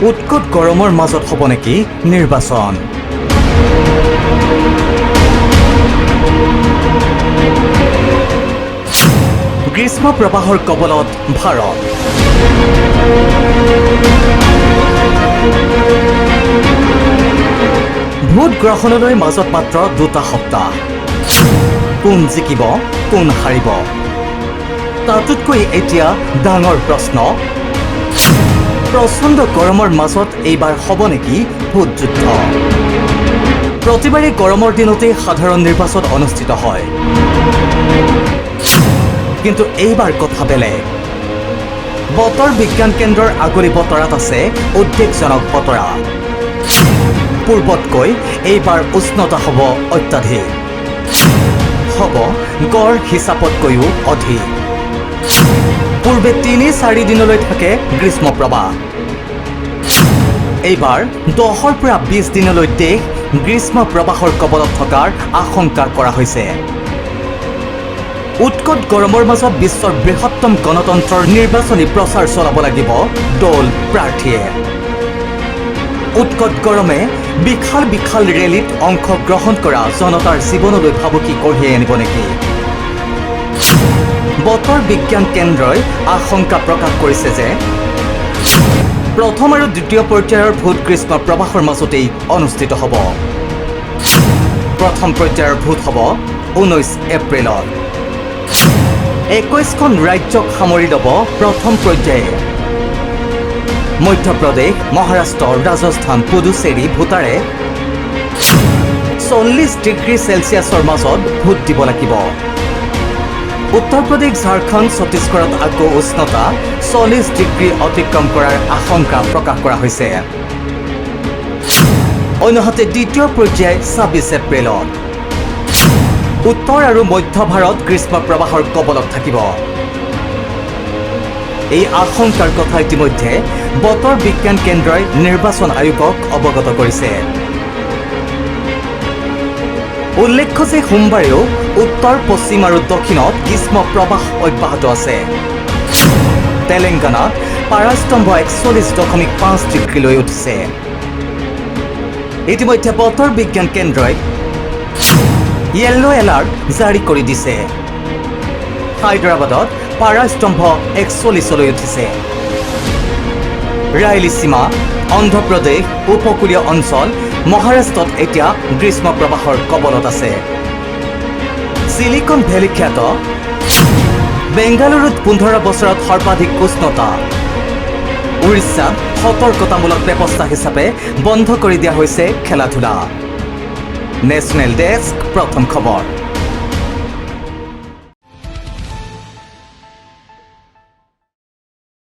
উৎকট গৰমৰ মাজত হ'ব নেকি নিৰ্বাচন? গ্ৰীষ্ম প্ৰবাহৰ কবলত ভাৰত। ভোট গ্ৰহণলৈ মাজত মাত্ৰ 2টা সপ্তাহ। কোন জিকিব, কোন হাৰিব? তাতোতকৈ এতিয়া ডাঙৰ প্ৰশ্ন, প্ৰচণ্ড গৰমৰ মাজত এইবাৰ হ'ব নেকি ভোট যুদ্ধ? প্ৰতিবাৰে গৰমৰ দিনতে সাধাৰণ নিৰ্বাচন অনুষ্ঠিত হয়, কিন্তু এইবাৰ কথা বেলেগ। বতৰ বিজ্ঞান কেন্দ্ৰৰ আগলি বতৰাত আছে উদ্বেগজনক বতৰা। পূৰ্বতকৈ এইবাৰ উষ্ণতা হ'ব অত্যাধিক, হ'ব গড় হিচাপতকৈও অধিক। পূৰ্বে ৩-৪ দিনলৈ থাকে গ্ৰীষ্ম প্ৰবাহ, এইবাৰ 10ৰ পৰা 20 দিনলৈ দেশ গ্ৰীষ্ম প্ৰবাহৰ কবলত থকাৰ আশংকা কৰা হৈছে। উৎকট গৰমৰ মাজত বিশ্বৰ বৃহত্তম গণতন্ত্ৰৰ নিৰ্বাচনী প্ৰচাৰ চলাব লাগিব দল প্ৰাৰ্থীয়ে। উৎকট গৰমে বিশাল বিশাল ৰেলীত অংশগ্ৰহণ কৰা জনতাৰ জীৱনলৈ ভাবুকি কঢ়িয়াই আনিব নেকি? বতৰ বিজ্ঞান কেন্দ্ৰই আশংকা প্ৰকাশ কৰিছে যে প্ৰথম আৰু দ্বিতীয় পৰ্যায়ৰ ভোট গ্ৰীষ্ম প্ৰবাহৰ মাজতেই অনুষ্ঠিত হ'ব। প্ৰথম পৰ্যায়ৰ ভোট হ'ব 19 এপ্ৰিলত। 21খন ৰাজ্যক সামৰি ল'ব প্ৰথম পৰ্যায়ে। মধ্যপ্ৰদেশ, মহাৰাষ্ট্ৰ, ৰাজস্থান, পুডুচেৰী, ভোটাৰে 40 ডিগ্ৰী চেলছিয়াছৰ মাজত ভোট দিব লাগিব। উত্তৰ প্ৰদেশ, ঝাৰখণ্ড, ছত্তীশগড়ত আকৌ উষ্ণতা 40 ডিগ্ৰী অতিক্ৰম কৰাৰ আশংকা প্ৰকাশ কৰা হৈছে। অন্যহাতে দ্বিতীয় পৰ্যায় 26 এপ্ৰিলত। উত্তৰ আৰু মধ্য ভাৰত গ্ৰীষ্ম প্ৰবাহৰ কবলত থাকিব। এই আশংকাৰ কথা ইতিমধ্যে বতৰ বিজ্ঞান কেন্দ্ৰই নিৰ্বাচন আয়োগক অৱগত কৰিছে। উল্লেখ্য যে সোমবাৰেও উত্তৰ, পশ্চিম আৰু দক্ষিণত গ্ৰীষ্ম প্ৰবাহ অব্যাহত আছে। তেলেংগানাত পাৰাস্তম্ভ 41.5 ডিগ্ৰীলৈ উঠিছে। ইতিমধ্যে বতৰ বিজ্ঞান কেন্দ্ৰই য়েল্লো এলাৰ্ট জাৰি কৰি দিছে। হায়দৰাবাদত পাৰাস্তম্ভ 41লৈ উঠিছে। ৰায়লসীমা, অন্ধ্ৰপ্ৰদেশ, উপকূলীয় অঞ্চল, মহাৰাষ্ট্ৰত এতিয়া গ্ৰীষ্ম প্ৰবাহৰ কবলত আছে। চিলিকন ভেলী খ্যাত বেংগালুৰুত 15 বছৰত সৰ্বাধিক উষ্ণতা। উৰিষ্যাত সতৰ্কতামূলক ব্যৱস্থা হিচাপে বন্ধ কৰি দিয়া হৈছে খেলা ধূলা। নেশ্যনেল ডেস্ক, প্ৰথম খবৰ।